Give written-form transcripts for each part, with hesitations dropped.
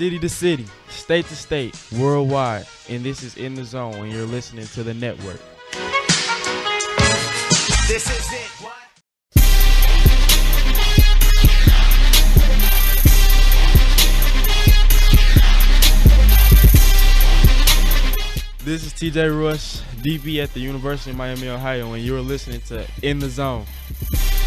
city to city, state to state, worldwide, and this is In the Zone when you're listening to the network. This is it. What? This is TJ Rush, DB at the University of Miami, Ohio, and you're listening to In the Zone.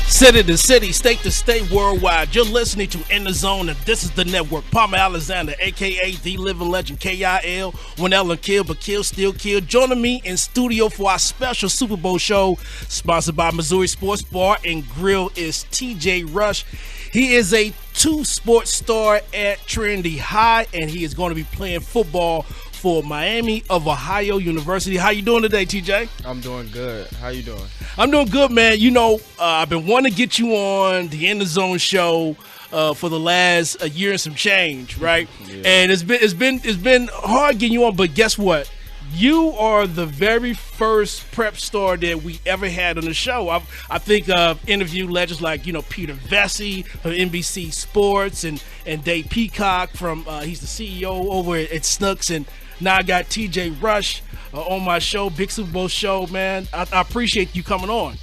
City to city, state to state, worldwide. You're listening to In the Zone, and this is the network. Palmer Alexander, a.k.a. The Living Legend, K-I-L. When Ellen kill, but kill, still kill. Joining me in studio for our special Super Bowl show, sponsored by Missouri Sports Bar and Grill, is TJ Rush. He is a two-sport star at Trinity High, and he is going to be playing football for Miami of Ohio University. How you doing today, TJ? I'm doing good. How you doing? I'm doing good, man. You know, I've been wanting to get you on the In the Zone show for the last year and some change, right? Yeah. And it's been hard getting you on, but guess what? You are the very first prep star that we ever had on the show. I think interviewed legends like, Peter Vesey from NBC Sports and Dave Peacock from he's the CEO over at Snooks, and now I got TJ Rush on my show, Big Super Bowl show, man. I appreciate you coming on.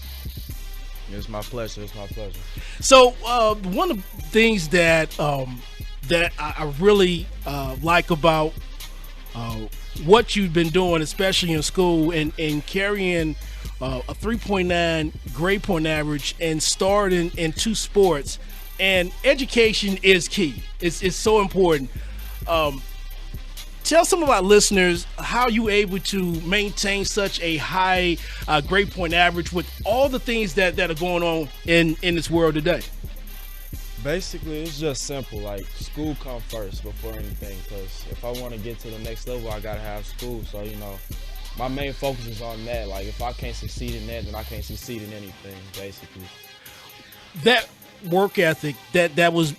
It's my pleasure. It's my pleasure. So one of the things that I really like about what you've been doing, especially in school, and carrying a 3.9 grade point average and starting in two sports, and education is key. It's so important. Tell some of our listeners how you able to maintain such a high grade point average with all the things that are going on in this world today. Basically, it's just simple. Like, school come first before anything, because if I want to get to the next level, I got to have school. So, my main focus is on that. Like, if I can't succeed in that, then I can't succeed in anything, basically. That work ethic, that was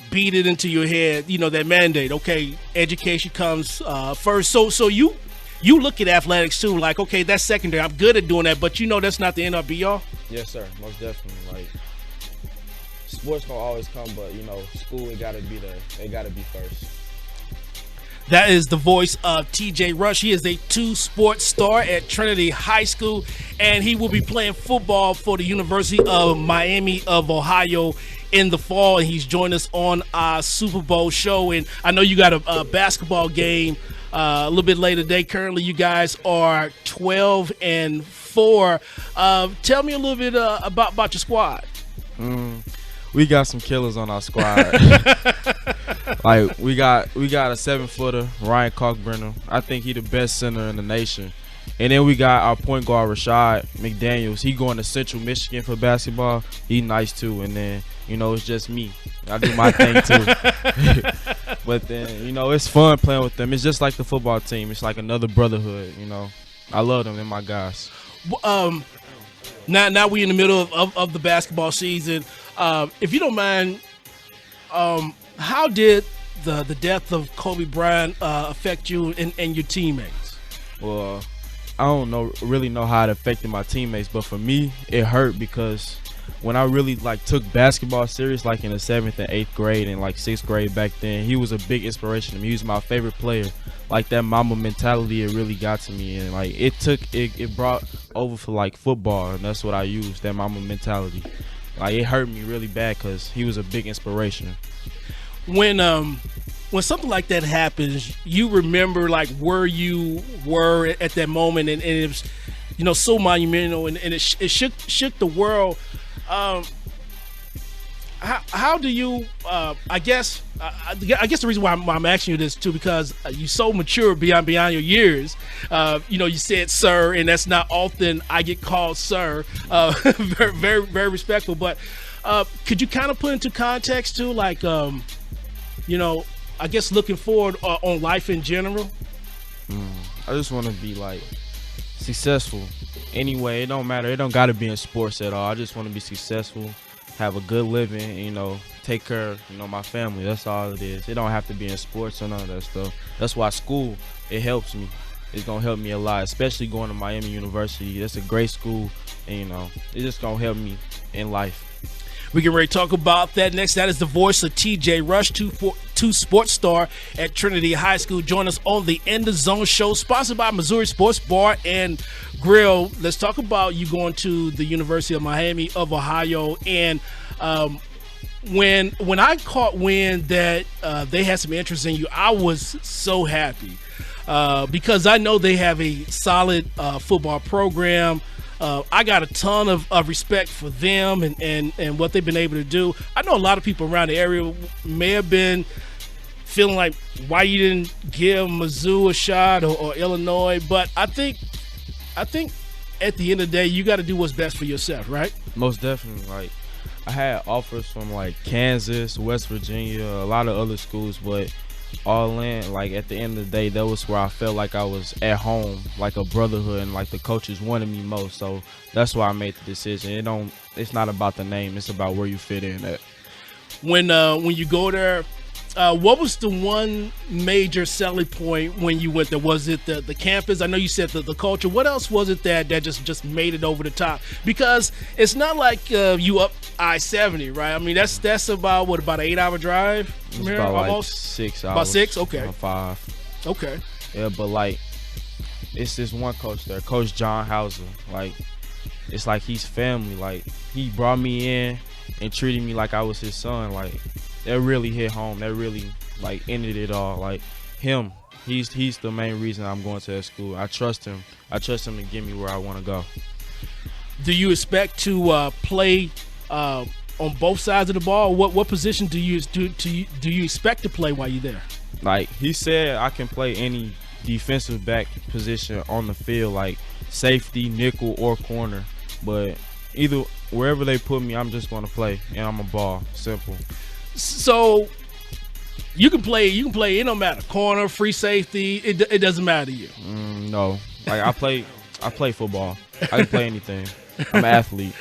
beat it into your head, that mandate. Okay, education comes first. So you look at athletics too, like, okay, that's secondary. I'm good at doing that, but that's not the end all be all. Yes, sir, most definitely. Like, sports gonna always come, but school, it gotta be there. It gotta be first. That is the voice of TJ Rush. He is a two-sport star at Trinity High School, and he will be playing football for the University of Miami of Ohio in the fall, and he's joined us on our Super Bowl show. And I know you got a basketball game a little bit later today. Currently, you guys are 12-4. Tell me a little bit about your squad. We got some killers on our squad. Like, we got a 7-footer, Ryan Kalkbrenner. I think he the best center in the nation. And then we got our point guard, Rashad McDaniels. He going to Central Michigan for basketball. He nice too. And then, it's just me. I do my thing too. But then, it's fun playing with them. It's just like the football team. It's like another brotherhood, I love them. They're my guys. Now we in the middle of the basketball season. If you don't mind, how did the death of Kobe Bryant affect you and your teammates? Well, I don't really know how it affected my teammates, but for me, it hurt because when I really took basketball serious, like in the 7th and 8th grade and 6th grade back then, he was a big inspiration to me. He was my favorite player. Like, that Mamba mentality, it really got to me, and it brought over for football, and that's what I used, that Mamba mentality. It hurt me really bad because he was a big inspiration. When something like that happens, you remember where you were at that moment, and it was so monumental, and it shook the world. How do you? I guess the reason why I'm asking you this too, because you're so mature beyond your years. You said sir, and that's not often I get called sir. Very, very, very respectful. But could you kind of put into context too, I guess looking forward on life in general? I just want to be successful. Anyway, it don't matter. It don't got to be in sports at all. I just want to be successful, have a good living, take care of, my family. That's all it is. It don't have to be in sports or none of that stuff. That's why school, it helps me. It's going to help me a lot, especially going to Miami University. That's a great school, and, it's just going to help me in life. We can ready to talk about that next. That is the voice of TJ Rush, two sports star at Trinity High School. Join us on the In the Zone show, sponsored by Missouri Sports Bar and Grill. Let's talk about you going to the University of Miami of Ohio. And when I caught wind that they had some interest in you, I was so happy because I know they have a solid football program. I got a ton of respect for them and what they've been able to do. I know a lot of people around the area may have been feeling like, why you didn't give Mizzou a shot or Illinois, but I think at the end of the day, you got to do what's best for yourself, right? Most definitely. Like, I had offers from like Kansas, West Virginia, a lot of other schools, but all in, like, at the end of the day, that was where I felt like I was at home, like a brotherhood, and like the coaches wanted me most. So that's why I made the decision. It's not about the name, it's about where you fit in at. When you go there, what was the one major selling point when you went there? Was it the campus? I know you said the culture. What else was it that just made it over the top? Because it's not like you up I-70, right? I mean, that's about an 8-hour drive from here, about almost? Like 6 hours. About 6? Okay. 5. Okay. Yeah, but like, it's this one coach there, Coach John Hauser. Like, it's like he's family. Like, he brought me in and treated me like I was his son. Like, that really hit home. That really, like, ended it all. Like, him, he's the main reason I'm going to that school. I trust him. I trust him to get me where I want to go. Do you expect to play on both sides of the ball? What position do you expect to play while you're there? Like, he said I can play any defensive back position on the field, like safety, nickel, or corner. But either wherever they put me, I'm just going to play, and I'm a ball. Simple. So you can play. It don't matter. Corner, free safety. It doesn't matter to you. No. Like, I play football. I can play anything. I'm an athlete.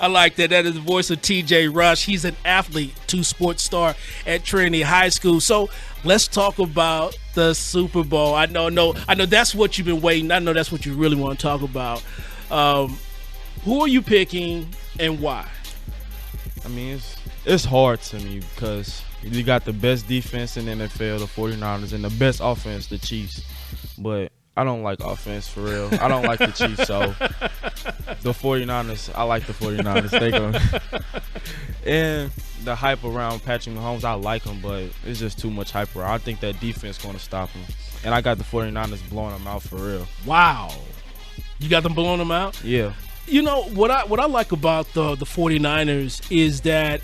I like that. That is the voice of TJ Rush. He's an athlete, two-sport star at Trinity High School. So let's talk about the Super Bowl. I know that's what you've been waiting. I know that's what you really want to talk about. Who are you picking and why? I mean, it's hard to me because you got the best defense in the NFL, the 49ers, and the best offense, the Chiefs. But I don't like offense, for real. I don't like the Chiefs, so the 49ers, I like the 49ers. They go. And the hype around Patrick Mahomes, I like him, but it's just too much hype around. I think that defense going to stop him. And I got the 49ers blowing them out, for real. Wow. You got them blowing them out? Yeah. You know, what I like about the 49ers is that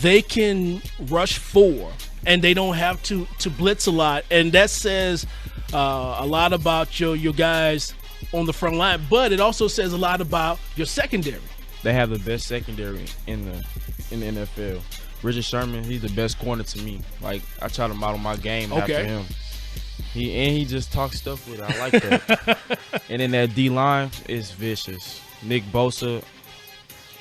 they can rush 4, and they don't have to blitz a lot. And that says a lot about your guys on the front line, but it also says a lot about your secondary. They have the best secondary in the NFL. Richard Sherman, he's the best corner to me. Like, I try to model my game after him. He just talks stuff with it. I like that. And then that D-line is vicious. Nick Bosa,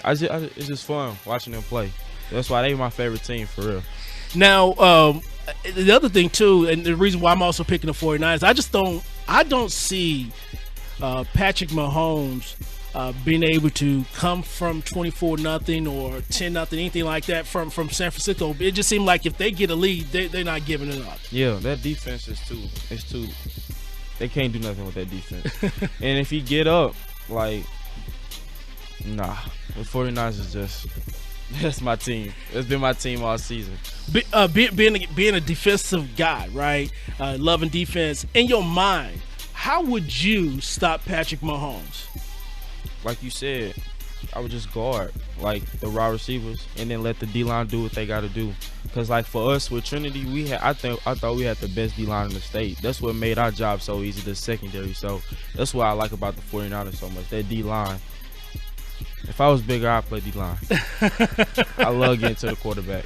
it's just fun watching them play. That's why they my favorite team, for real. Now, the other thing too, and the reason why I'm also picking the 49ers, I don't see Patrick Mahomes being able to come from 24-0 or 10-0, anything like that from San Francisco. It just seemed like if they get a lead, they're not giving it up. Yeah, that defense is too. They can't do nothing with that defense. And if he get up, like, nah, the 49ers is just. That's my team. It's been my team all season. Being a defensive guy, right? Loving defense. In your mind, how would you stop Patrick Mahomes? Like you said, I would just guard, like, the wide receivers, and then let the D-line do what they got to do. Because, like, for us with Trinity, I thought we had the best D-line in the state. That's what made our job so easy, the secondary. So that's what I like about the 49ers so much, that D-line. If I was bigger, I'd play D-line. I love getting to the quarterback.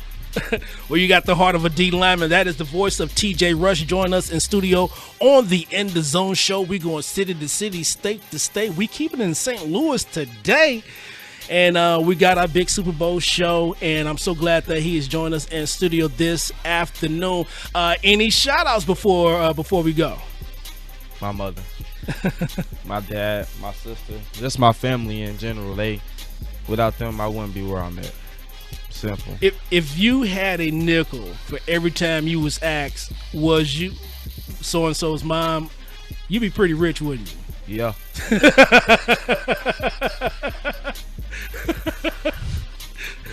Well, you got the heart of a D lineman. That is the voice of TJ Rush. Join us in studio on the In the Zone show. We going city to city, state to state. We keep it in St. Louis today. And we got our big Super Bowl show, and I'm so glad that he is joining us in studio this afternoon. Any shout-outs before we go? My mother, my dad, my sister, just my family in general. without them, I wouldn't be where I'm at. Simple. If you had a nickel for every time you was asked, was you so and so's mom, you'd be pretty rich, wouldn't you? Yeah.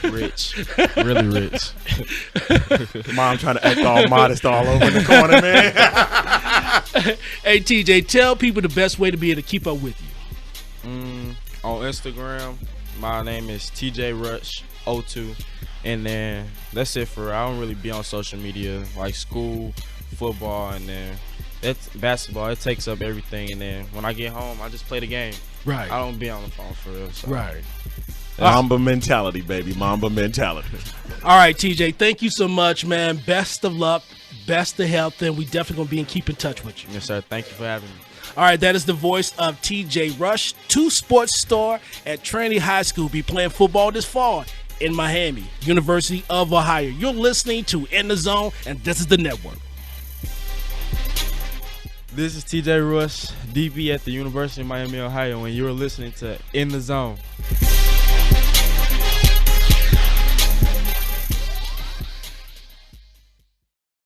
Rich, really rich. Mom trying to act all modest all over in the corner, man. Hey, TJ, tell people the best way to be able to keep up with you. On Instagram, my name is TJ Rush 02, and then that's it for real. I don't really be on social media like school, football, and then that's basketball. It takes up everything, and then when I get home, I just play the game. Right. I don't be on the phone for real. So. Right. Mamba mentality, baby. Mamba mentality. All right, TJ, thank you so much, man. Best of luck, best of health, and we definitely going to keep in touch with you. Yes, sir. Thank you for having me. All right, that is the voice of TJ Rush, 2 sports star at Trinity High School. Be playing football this fall in Miami, University of Ohio. You're listening to In the Zone, and this is the network. This is TJ Rush, DB at the University of Miami, Ohio, and you're listening to In the Zone.